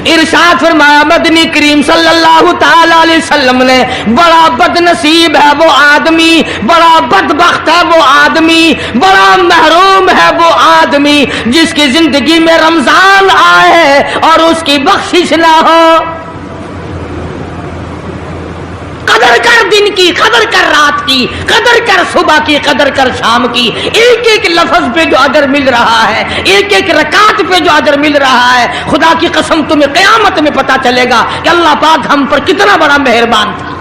ارشاد فرمایا مدنی کریم صلی اللہ تعالی علیہ وسلم نے بڑا بد نصیب ہے وہ آدمی، بڑا بدبخت ہے وہ آدمی، بڑا محروم ہے وہ آدمی جس کی زندگی میں رمضان آئے اور اس کی بخشش نہ ہو۔ قدر کر دن کی، قدر کر رات کی، قدر کر صبح کی، قدر کر شام کی، ایک ایک لفظ پہ جو اجر مل رہا ہے، ایک ایک رکعت پہ جو اجر مل رہا ہے، خدا کی قسم تمہیں قیامت میں پتا چلے گا کہ اللہ پاک ہم پر کتنا بڑا مہربان تھا۔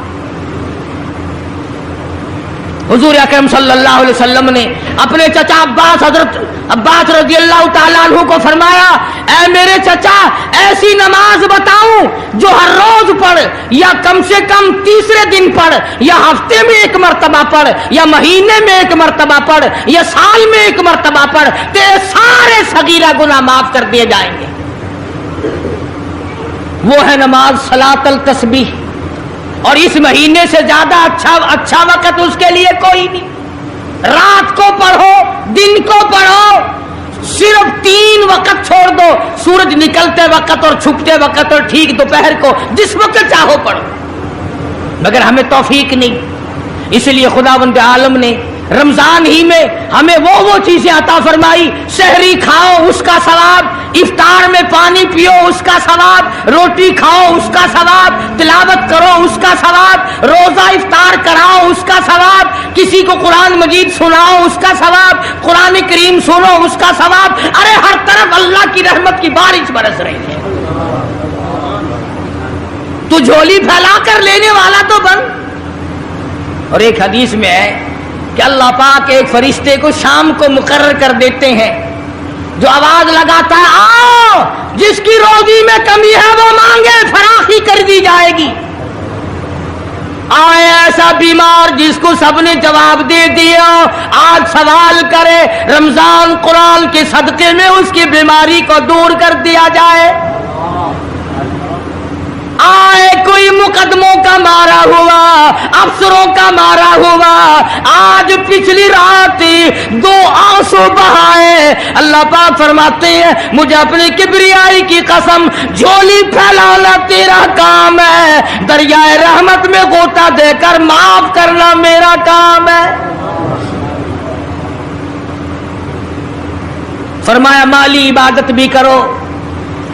حضور اکرم صلی اللہ علیہ وسلم نے اپنے چچا عباس، حضرت عباس رضی اللہ تعالیٰ عنہ کو فرمایا، اے میرے چچا ایسی نماز بتاؤں جو ہر روز پڑھ یا کم سے کم تیسرے دن پڑھ یا ہفتے میں ایک مرتبہ پڑھ یا مہینے میں ایک مرتبہ پڑھ یا سال میں ایک مرتبہ پڑھ، تیرے سارے صغیرہ گناہ معاف کر دیے جائیں گے۔ وہ ہے نماز صلاۃ التسبیح، اور اس مہینے سے زیادہ اچھا وقت اس کے لیے کوئی نہیں۔ رات کو پڑھو، دن کو پڑھو، صرف 3 وقت چھوڑ دو، سورج نکلتے وقت اور چھپتے وقت اور ٹھیک دوپہر کو، جس وقت چاہو پڑھو، مگر ہمیں توفیق نہیں۔ اس لیے خداوند عالم نے رمضان ہی میں ہمیں وہ چیزیں عطا فرمائی، سحری کھاؤ اس کا ثواب، افطار میں پانی پیو اس کا ثواب، روٹی کھاؤ اس کا ثواب، تلاوت کرو اس کا ثواب، روزہ افطار کراؤ اس کا ثواب، کسی کو قرآن مجید سناؤ اس کا ثواب، قرآن کریم سنو اس کا ثواب۔ ارے ہر طرف اللہ کی رحمت کی بارش برس رہی ہے، تو جھولی پھیلا کر لینے والا تو بن۔ اور ایک حدیث میں ہے کہ اللہ پاک ایک فرشتے کو شام کو مقرر کر دیتے ہیں جو آواز لگاتا ہے، آؤ جس کی روزی میں کمی ہے وہ مانگے، فراخی کر دی جائے گی۔ آئے ایسا بیمار جس کو سب نے جواب دے دیا، آج سوال کرے، رمضان قرآن کے صدقے میں اس کی بیماری کو دور کر دیا جائے۔ آئے کوئی مقدموں کا مارا ہوا، افسروں کا مارا ہوا، آج پچھلی رات 2 آنسو بہائے، اللہ پاک فرماتے ہیں مجھے اپنی کبریائی کی قسم، جھولی پھیلانا تیرا کام ہے، دریائے رحمت میں غوطہ دے کر معاف کرنا میرا کام ہے۔ فرمایا مالی عبادت بھی کرو،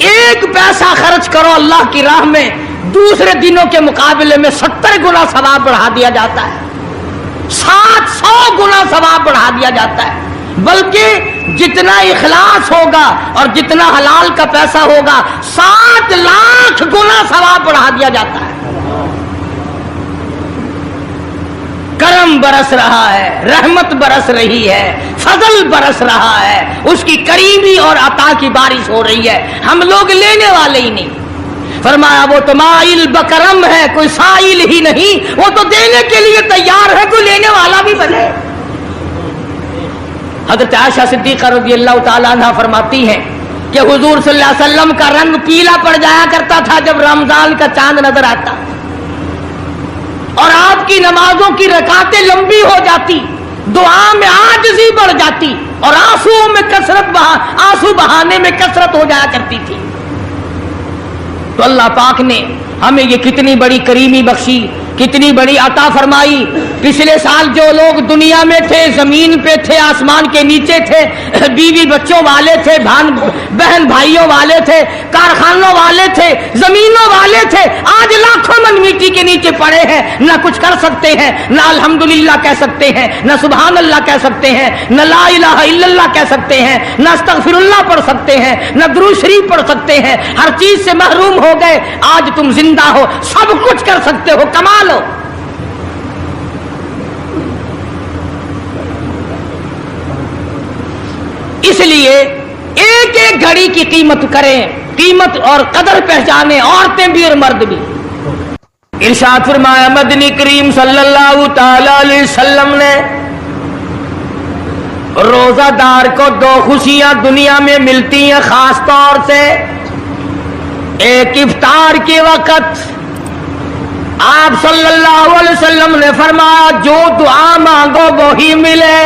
1 پیسہ خرچ کرو اللہ کی راہ میں، دوسرے دنوں کے مقابلے میں 70 گنا ثواب بڑھا دیا جاتا ہے، 700 گنا ثواب بڑھا دیا جاتا ہے، بلکہ جتنا اخلاص ہوگا اور جتنا حلال کا پیسہ ہوگا 7 لاکھ گنا ثواب بڑھا دیا جاتا ہے۔ کرم برس رہا ہے، رحمت برس رہی ہے، فضل برس رہا ہے، اس کی کریمی اور عطا کی بارش ہو رہی ہے، ہم لوگ لینے والے ہی نہیں۔ فرمایا وہ تو مائل بکرم ہے، کوئی سائل ہی نہیں، وہ تو دینے کے لیے تیار ہے، کوئی لینے والا بھی بنے۔ حضرت عائشہ صدیقہ رضی اللہ تعالیٰ عنہ فرماتی ہیں کہ حضور صلی اللہ علیہ وسلم کا رنگ پیلا پڑ جایا کرتا تھا جب رمضان کا چاند نظر آتا، اور آپ کی نمازوں کی رکعتیں لمبی ہو جاتی، دعا میں عاجزی بڑھ جاتی، اور آنسو بہانے میں کثرت ہو جایا کرتی تھی۔ تو اللہ پاک نے ہمیں یہ کتنی بڑی کریمی بخشی، کتنی بڑی عطا فرمائی۔ پچھلے سال جو لوگ دنیا میں تھے، زمین پہ تھے، آسمان کے نیچے تھے، بیوی بچوں والے تھے، بہن بھائیوں والے تھے، کارخانوں والے تھے، زمینوں والے تھے، آج لاکھوں من مٹی کے نیچے پڑے ہیں، نہ کچھ کر سکتے ہیں، نہ الحمدللہ کہہ سکتے ہیں، نہ سبحان اللہ کہہ سکتے ہیں، نہ لا الہ الا اللہ کہہ سکتے ہیں، نہ استغفر اللہ پڑھ سکتے ہیں، نہ درود شریف پڑھ سکتے ہیں، ہر چیز سے محروم ہو گئے۔ آج تم زندہ ہو، سب کچھ کر سکتے ہو، کمال ہو۔ اس لیے ایک ایک گھڑی کی قیمت کریں، قیمت اور قدر پہچانے، عورتیں بھی اور مرد بھی۔ ارشاد فرمایا مدنی کریم صلی اللہ تعالی علیہ وسلم نے، روزہ دار کو 2 خوشیاں دنیا میں ملتی ہیں خاص طور سے۔ ایک افطار کے وقت آپ صلی اللہ علیہ وسلم نے فرمایا جو دعا مانگو وہی ملے۔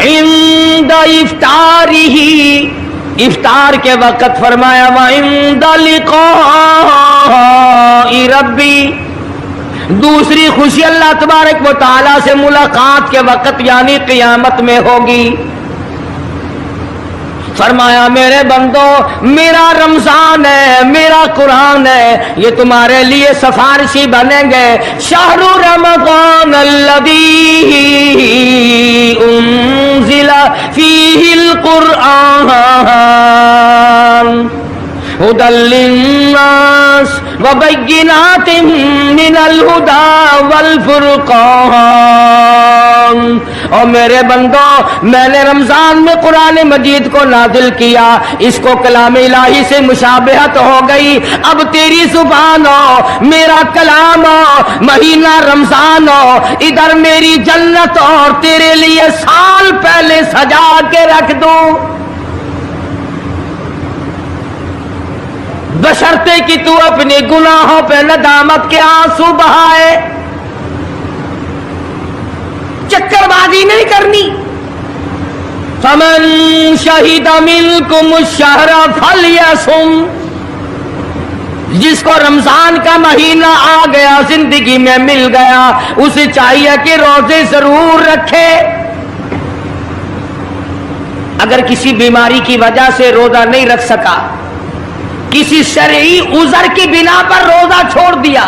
عند افطارہ इफ्तार के वक़्त फरमाया वइंदा लिक़ाई रब्बी, दूसरी खुशी अल्लाह तबारक व तआला से मुलाकात के वक़्त यानी क़यामत में होगी। फरमाया मेरे बंदो, मेरा रमजान है, मेरा कुरान है, ये तुम्हारे लिए सिफारिशी बनेंगे। शहरु रमज़ान अल्लज़ी उन्ज़िला फ़ीहिल कुरआन हुदल लिन्नास व बय्यिनातिन मिनल हुदा वल फुरक़ान। और मेरे बंदो, मैंने रमजान में कुरान मजीद को नाजिल किया, इसको कलाम इलाही से मुशाबहत हो गई। अब तेरी जुबान हो, मेरा कलाम हो, महीना रमजान हो, इधर मेरी जन्नत और तेरे लिए साल पहले सजा के रख दूं, बशर्ते कि तू अपने गुनाहों पे नदामत के आंसू बहाए। चक्करबाजी नहीं करनी। फमन शहीदा मिनकुम शहरा फलयसुम, जिसको रमजान का महीना आ गया, जिंदगी में मिल गया, उसे चाहिए कि रोजे जरूर रखे। अगर किसी बीमारी की वजह से रोजा नहीं रख सका, किसी शरई उज़र की बिना पर रोजा छोड़ दिया,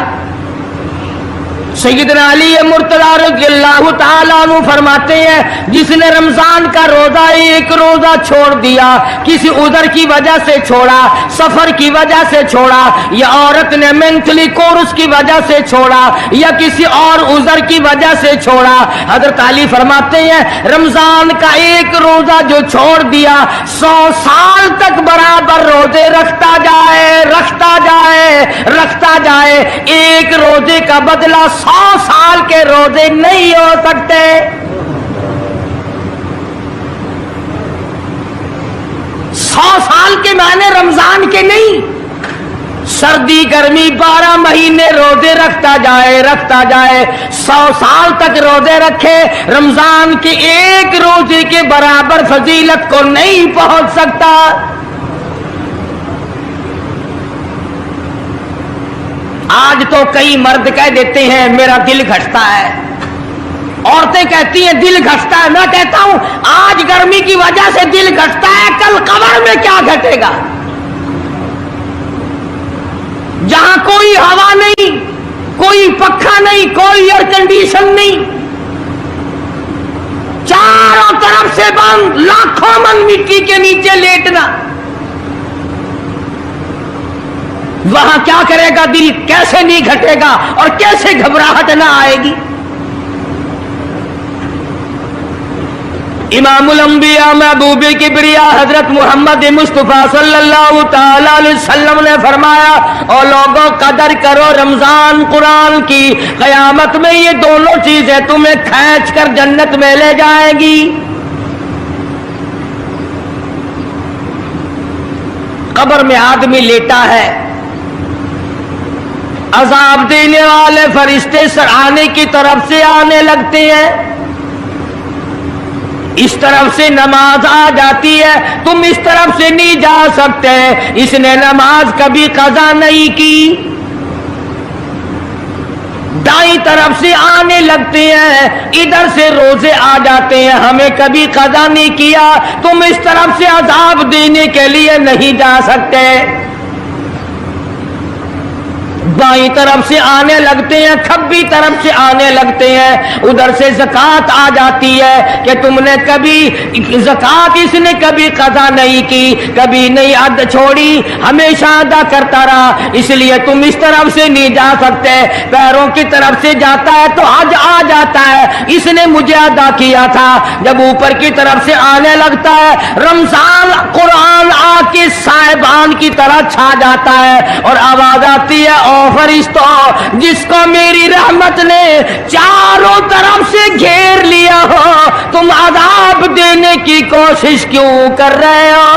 सैयदना अली मुर्तज़ा रज़ियल्लाहु ताला अन्हु फरमाते हैं, जिसने रमजान का रोजा एक रोजा छोड़ दिया, किसी उधर की वजह से छोड़ा, सफर की वजह से छोड़ा, या औरत ने मेंटली कोर्स की वजह से छोड़ा, या किसी और उधर की वजह से छोड़ा, हज़रत अली फरमाते हैं रमजान का एक रोजा जो छोड़ दिया, 100 साल तक बराबर रोजे रखता जाए, रखता जाए, रखता जाए, एक रोजे का बदला 100 साल के रोजे नहीं हो सकते। सौ साल के माने रमजान के नहीं, सर्दी गर्मी 12 महीने रोजे रखता जाए, रखता जाए, 100 साल तक रोजे रखे, रमजान के एक रोजे के बराबर फजीलत को नहीं पहुंच सकता। आज तो कई मर्द कह देते हैं मेरा दिल घटता है, औरतें कहती हैं दिल घटता है। मैं कहता हूं आज गर्मी की वजह से दिल घटता है, कल कब्र में क्या घटेगा, जहां कोई हवा नहीं, कोई पक्खा नहीं, कोई एयर कंडीशन नहीं, चारों तरफ से बंद, लाखों मन मिट्टी के नीचे लेटना, वहां क्या करेगा दिल, कैसे नहीं घटेगा और कैसे घबराहट ना आएगी। इमामुल अंबिया महबूबे किबरिया हजरत मोहम्मद मुस्तफा सल्लल्लाहु ताला अलैहि वसल्लम ने फरमाया, और लोगों कदर करो रमजान कुरान की, कयामत में ये दोनों चीजें तुम्हें खींच कर जन्नत में ले जाएगी। कब्र में आदमी लेटा है, अजाब देने वाले फरिश्ते सराहने की तरफ से आने लगते हैं, इस तरफ से नमाज आ जाती है, तुम इस तरफ से नहीं जा सकते, इसने नमाज कभी कज़ा नहीं की। दाईं तरफ से आने लगते हैं, इधर से रोजे आ जाते हैं, हमें कभी कज़ा नहीं किया, तुम इस तरफ से अजाब देने के लिए नहीं जा सकते। बाईं तरफ से आने लगते हैं, खब्बी तरफ से आने लगते हैं, उधर से ज़कात आ जाती है कि तुमने कभी ज़कात इसने कभी कज़ा नहीं की, कभी नहीं अद छोड़ी, हमेशा अदा करता रहा, इसलिए तुम इस तरफ से नहीं जा सकते। पैरों की तरफ से जाता है तो हज आ जाता है, इसने मुझे अदा किया था। जब ऊपर की तरफ से आने लगता है, रमजान कुरान आके साहिबान की तरह छा जाता है और आवाज आती है, फरिश्तों जिसको मेरी रहमत ने चारों तरफ से घेर लिया हो, तुम अज़ाब देने की कोशिश क्यों कर रहे हो?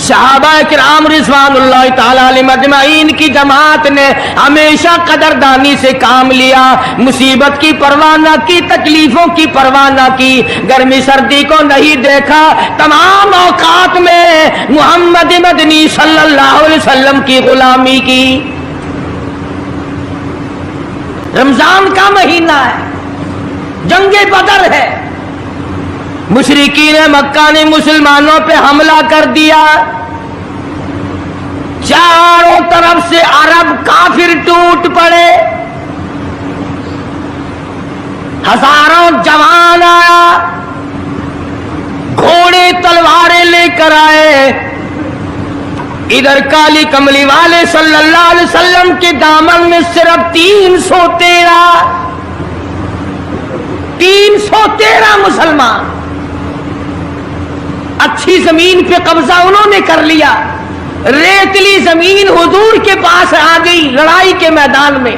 सहाबा किराम रिज़वानुल्लाह ताला अलैहिम अजमाइन की जमात ने हमेशा कदरदानी से काम लिया, मुसीबत की परवाह न की, तकलीफों की परवाह न की, गर्मी सर्दी को नहीं देखा, तमाम औकात में मोहम्मद मदनी सल्लल्लाहु अलैहि वसल्लम की गुलामी की। रमजान का महीना है, जंगे बदर है, मुशरिकीन मक्का ने मुसलमानों पे हमला कर दिया, चारों तरफ से अरब काफिर टूट पड़े, हजारों जवान आया, घोड़े तलवारें लेकर आए, इधर काली कमली वाले सल्लल्लाहु अलैहि वसल्लम के दामन में सिर्फ 313 मुसलमान, अच्छी जमीन पे कब्जा उन्होंने कर लिया, रेतली जमीन हुजूर के पास आ गई, लड़ाई के मैदान में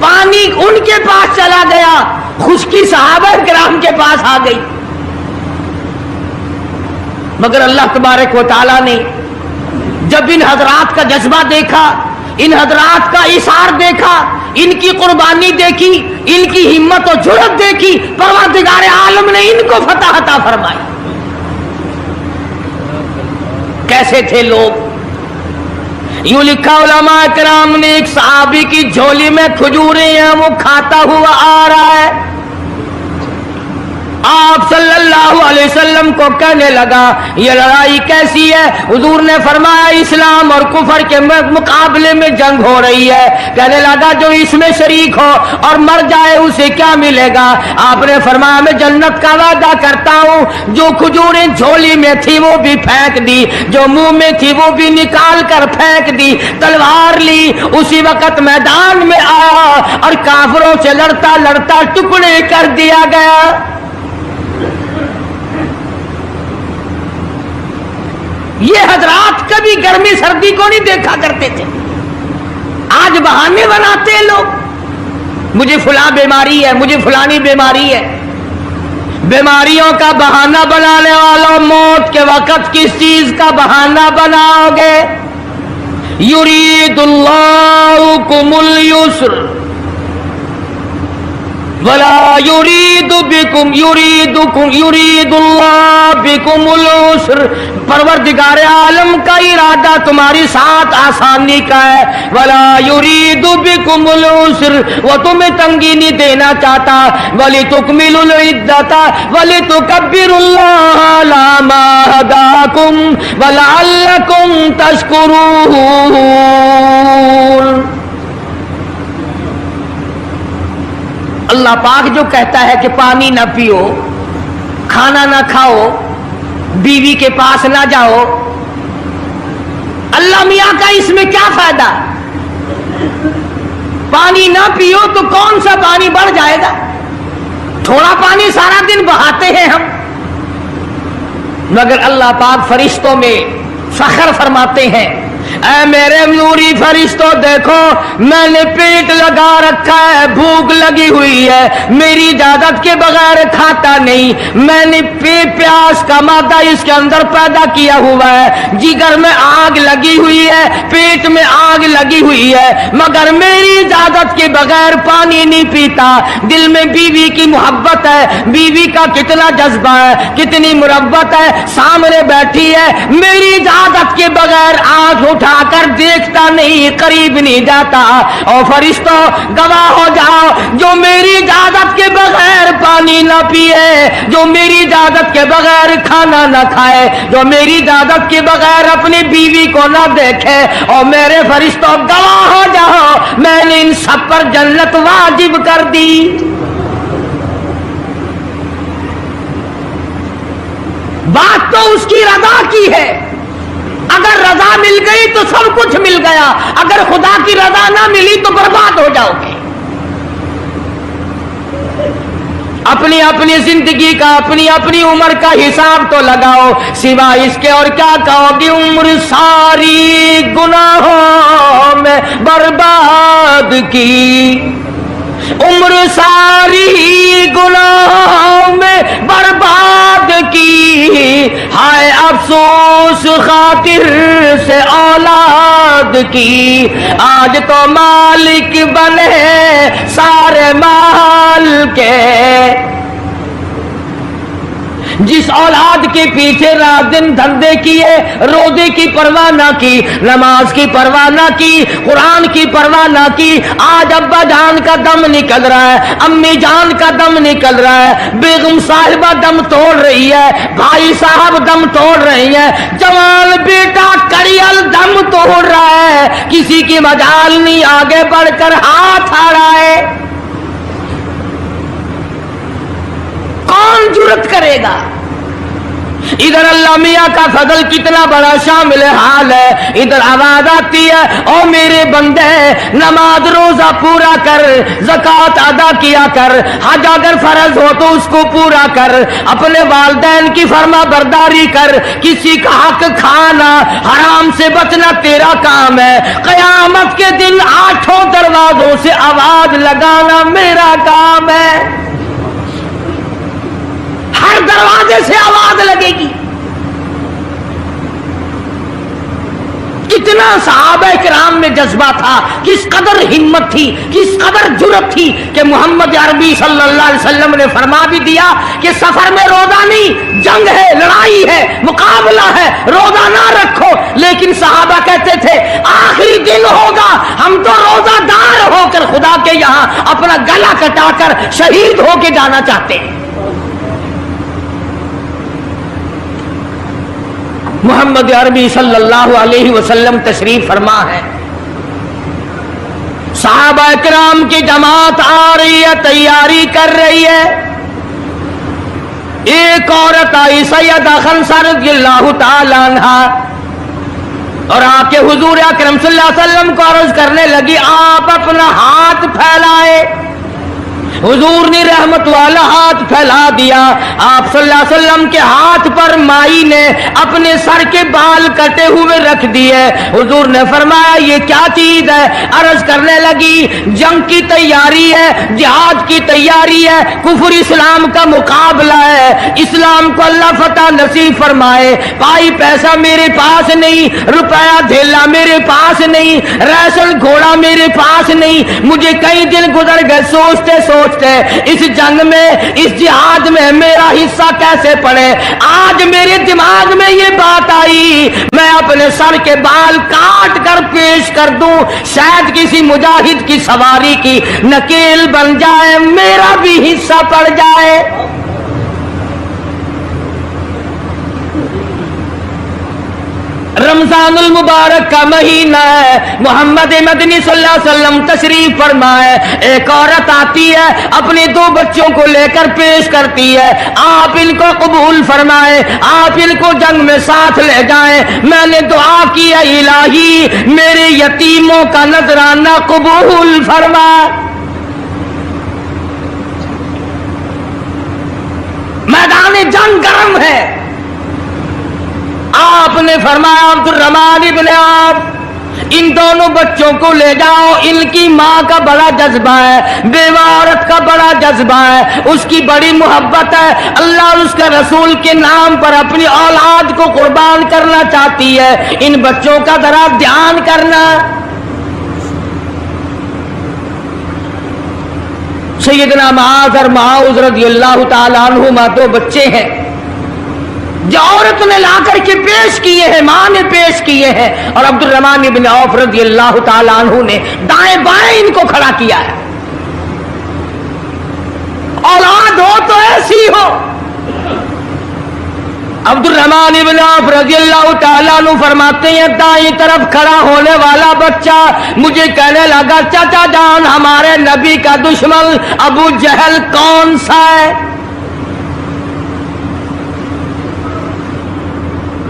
पानी उनके पास चला गया, खुश्की सहाबा किराम के पास आ गई। मगर अल्लाह तबारक व तआला ने जब इन हजरात का जज्बा देखा, इन हजरात का इशार देखा, इनकी कुर्बानी देखी, इनकी हिम्मत और जुर्रत देखी, परवरदिगार आलम ने इनको फतह अता फरमाई। कैसे थे लोग? यूं लिखा उलमा किराम ने, एक सहाबी की झोली में खजूरें हैं, वो खाता हुआ आ रहा है, आप सल्लल्लाहु अलैहि वसल्लम को कहने लगा ये लड़ाई कैसी है? हुजूर ने फरमाया इस्लाम और कुफर के मुकाबले में जंग हो रही है। कहने लगा जो इसमें शरीक हो और मर जाए उसे क्या मिलेगा? आपने फरमाया मैं जन्नत का वादा करता हूं। जो खजूरें झोली में थी वो भी फेंक दी, जो मुंह में थी वो भी निकाल कर फेंक दी, तलवार ली, उसी वक्त मैदान में आया और काफिरों से लड़ता लड़ता टुकड़े कर दिया गया। ये हजरात कभी गर्मी सर्दी को नहीं देखा करते थे, आज बहाने बनाते हैं लोग, मुझे फुला बीमारी है, मुझे फुलानी बीमारी है। बीमारियों का बहाना बनाने वालों, मौत के वक्त किस चीज का बहाना बनाओगे? युरीदुल्लाहु कुमुल युस्र वला युरीदु बिकुम युरीदुल्लाह बिकुमुल उस्र। परवरदिगार आलम का इरादा तुम्हारी साथ आसानी का है। वला युरीदु बिकुमुल उस्र, वो तुम्हें तंगी नहीं देना चाहता। वली तुकमिलुल इद्दता वली तुकब्बिरुल्लाह अला मा हदाकुम वलअल्लकुम तशकुरून। अल्लाह पाक जो कहता है कि पानी ना पियो, खाना ना खाओ, बीवी के पास ना जाओ, अल्लाह मियां का इसमें क्या फायदा? पानी ना पियो तो कौन सा पानी बढ़ जाएगा? थोड़ा पानी सारा दिन बहाते हैं हम। मगर अल्लाह पाक फरिश्तों में फख्र फरमाते हैं, ऐ मेरे नूरी फरिश्तों देखो मैंने पेट लगा रखा है, भूख लगी हुई है, मेरी इजाजत के बगैर खाता नहीं। मैंने प्यास का मादा इसके अंदर पैदा किया हुआ है, जिगर में आग लगी हुई है, पेट में आग लगी हुई है, मगर मेरी इजाजत के बगैर पानी नहीं पीता। दिल में बीवी की मोहब्बत है, बीवी का कितना जज्बा है, कितनी मुरब्बत है, सामने बैठी है, मेरी इजाजत के बगैर आंख उठाकर देखता नहीं, करीब नहीं जाता। और फरिश्तों गवाह हो जाओ, जो मेरी इजाजत के बगैर पानी ना पिए, जो मेरी इजाजत के बगैर खाना ना खाए, जो मेरी इजाजत के बगैर अपनी बीवी को ना देखे, और मेरे फरिश्तों गवाह हो जाओ मैंने इन सब पर जन्नत वाजिब कर दी। बात तो उसकी रजा की है, अगर रजा मिल गई तो सब कुछ मिल गया, अगर खुदा की रजा ना मिली तो बर्बाद हो जाओगे। अपनी अपनी जिंदगी का, अपनी अपनी उम्र का हिसाब तो लगाओ, सिवा इसके और क्या कहोगे? उम्र सारी गुनाहों में बर्बाद की, उम्र सारी गुनाहों में बर्बाद की, हाय अफसोस خاطر سے اولاد کی، آج تو مالک بنے سارے مال کے۔ جس اولاد کے پیچھے رات دن دھندے کیے، روزے کی پرواہ نہ کی، نماز کی پرواہ نہ کی، قرآن کی پرواہ نہ کی، آج ابا جان کا دم نکل رہا ہے، امی جان کا دم نکل رہا ہے، بیگم صاحبہ دم توڑ رہی ہے، بھائی صاحب دم توڑ رہی ہے، جوان بیٹا کڑیل دم توڑ رہا ہے، کسی کی مجال نہیں آگے بڑھ کر ہاتھ آ رہا ہے۔ کون جرت کرے گا؟ ادھر اللہ میاں کا فضل کتنا بڑا شامل حال ہے، ادھر آواز آتی ہے او میرے بندے نماز روزہ پورا کر، زکوٰۃ ادا کیا کر، حج اگر فرض ہو تو اس کو پورا کر، اپنے والدین کی فرما برداری کر، کسی کا حق کھانا حرام سے بچنا تیرا کام ہے، قیامت کے دن 8 دروازوں سے آواز لگانا میرا کام ہے۔ ہر دروازے سے آواز لگے گی۔ کتنا صحابہ کرام میں جذبہ تھا، کس قدر ہمت تھی، کس قدر جرأت تھی کہ محمد عربی صلی اللہ علیہ وسلم نے فرما بھی دیا کہ سفر میں روزہ نہیں، جنگ ہے، لڑائی ہے، مقابلہ ہے، روزہ نہ رکھو، لیکن صحابہ کہتے تھے آخری دن ہوگا ہم تو روزہ دار ہو کر خدا کے یہاں اپنا گلا کٹا کر شہید ہو کے جانا چاہتے ہیں۔ محمد عربی صلی اللہ علیہ وسلم تشریف فرما ہے، صحابہ کرام کی جماعت آ رہی ہے، تیاری کر رہی ہے، ایک عورت آئی سیدہ خنسہ رضی اللہ تعالی عنہا اور آ کے حضور اکرم صلی اللہ علیہ وسلم کو عرض کرنے لگی آپ اپنا ہاتھ پھیلائے۔ حضور نے رحمت والا ہاتھ پھیلا دیا، آپ صلی اللہ علیہ وسلم کے ہاتھ پر مائی نے اپنے سر کے بال کٹے ہوئے رکھ دیے۔ حضور نے فرمایا یہ کیا چیز ہے؟ عرض کرنے لگی جنگ کی تیاری ہے، جہاد کی تیاری ہے، کفر اسلام کا مقابلہ ہے، اسلام کو اللہ فتح نصیب فرمائے۔ بھائی پیسہ میرے پاس نہیں، روپیہ دھیلا میرے پاس نہیں، ریشن گھوڑا میرے پاس نہیں، مجھے کئی دن گزر گئے سوچتے اس جنگ میں، اس جہاد میں میرا حصہ کیسے پڑے۔ آج میرے دماغ میں یہ بات آئی میں اپنے سر کے بال کاٹ کر پیش کر دوں، شاید کسی مجاہد کی سواری کی نکیل بن جائے، میرا بھی حصہ پڑ جائے۔ رمضان المبارک کا مہینہ ہے، محمد مدنی صلی اللہ علیہ وسلم تشریف فرمائے، ایک عورت آتی ہے اپنے 2 بچوں کو لے کر پیش کرتی ہے، آپ ان کو قبول فرمائے، آپ ان کو جنگ میں ساتھ لے جائیں، میں نے دعا کی ہے الہی میرے یتیموں کا نذرانہ قبول فرما۔ میدان جنگ گرم ہے، آپ نے فرمایا عبد الرحمن ابن عوف ان دونوں بچوں کو لے جاؤ، ان کی ماں کا بڑا جذبہ ہے، بیوہ عورت کا بڑا جذبہ ہے، اس کی بڑی محبت ہے، اللہ اور اس کے رسول کے نام پر اپنی اولاد کو قربان کرنا چاہتی ہے، ان بچوں کا ذرا دھیان کرنا۔ سیدنا معاذ اور معاذ رضی اللہ تعالیٰ عنہما 2 بچے ہیں جو عورت نے لا کر کے پیش کیے ہیں، ماں نے پیش کیے ہیں، اور عبد الرحمن بن عوف رضی اللہ تعالیٰ عنہ نے دائیں بائیں ان کو کھڑا کیا ہے۔ اولاد ہو تو ایسی ہو۔ عبد الرحمن بن عوف رضی اللہ تعالیٰ عنہ فرماتے ہیں دائیں طرف کھڑا ہونے والا بچہ مجھے کہنے لگا چچا جان ہمارے نبی کا دشمن ابو جہل کون سا ہے؟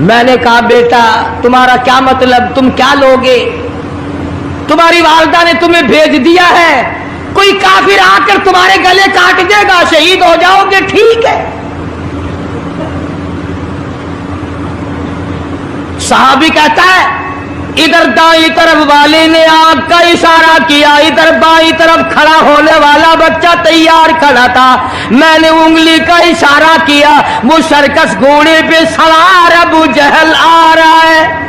میں نے کہا بیٹا تمہارا کیا مطلب، تم کیا لوگے؟ تمہاری والدہ نے تمہیں بھیج دیا ہے، کوئی کافر آ کر تمہارے گلے کاٹ دے گا، شہید ہو جاؤ گے، ٹھیک ہے۔ صحابی کہتا ہے इधर दाई तरफ वाले ने आंख का इशारा किया, इधर बाई तरफ खड़ा होने वाला बच्चा तैयार खड़ा था। मैंने उंगली का इशारा किया, वो सर्कस घोड़े पे सवार अबू जहल आ रहा है।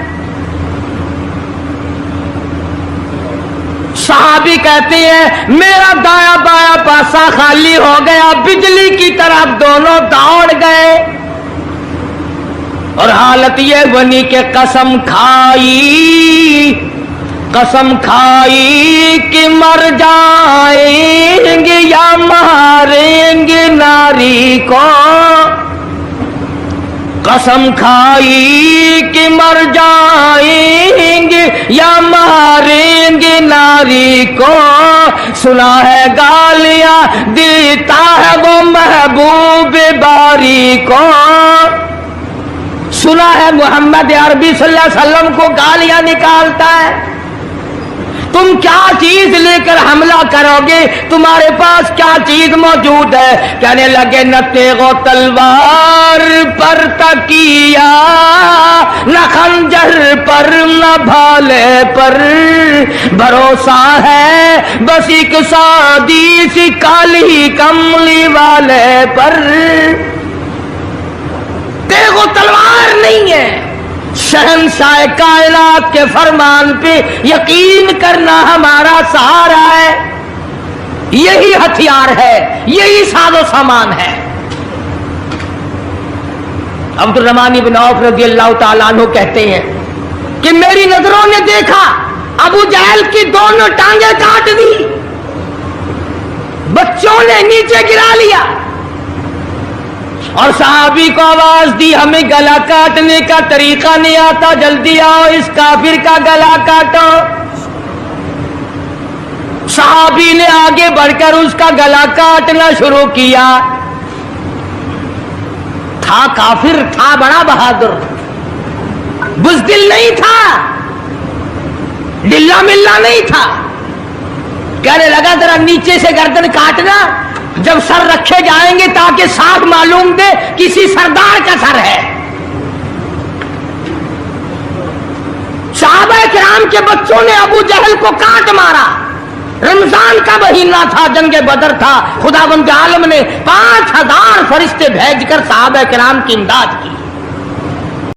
सहाबी कहते हैं मेरा दाया बाया पासा खाली हो गया, बिजली की तरफ दोनों दौड़ गए और हालत ये बनी कि कसम खाई कि मर जाएंगे या मारेंगे नारी को, कसम खाई कि मर जाएंगे या मारेंगे नारी को। सुना है गालियां देता है वो महबूब बारी को, सुना है मोहम्मद अरबी सल्लल्लाहु अलैहि वसल्लम को गालियां निकालता है। तुम क्या चीज लेकर हमला करोगे, तुम्हारे पास क्या चीज मौजूद है? कहने लगे न तेगो तलवार पर तकिया, न खंजर पर न भाले पर, भरोसा है बस एक सादी सी काली कमली वाले पर। तेगो तलवार नहीं है, शहंशाह कायनात के फरमान पे यकीन करना हमारा सहारा है। यही हथियार है, यही साजो सामान है। अब्दुर्रहमान इब्न औफ रज़ियल्लाहु ताला अन्हु कहते हैं कि मेरी नजरों ने देखा अबू जहल की दोनों टांगे काट दी, बच्चों ने नीचे गिरा लिया और सहाबी को आवाज दी हमें गला काटने का तरीका नहीं आता, जल्दी आओ इस काफिर का गला काटो। सहाबी ने आगे बढ़कर उसका गला काटना शुरू किया। था काफिर, था बड़ा बहादुर, बुज़दिल नहीं था, डिल्ला मिल्ला नहीं था। कहने लगा जरा नीचे से गर्दन काटना, जब सर रखे जाएंगे ताकि साफ मालूम दे किसी सरदार का सर है। सहाबा किराम के बच्चों ने अबू जहल को काट मारा। रमजान का महीना था, जंगे बदर था। खुदावंद आलम ने 5000 फरिश्ते भेजकर सहाबा किराम की इमदाद की।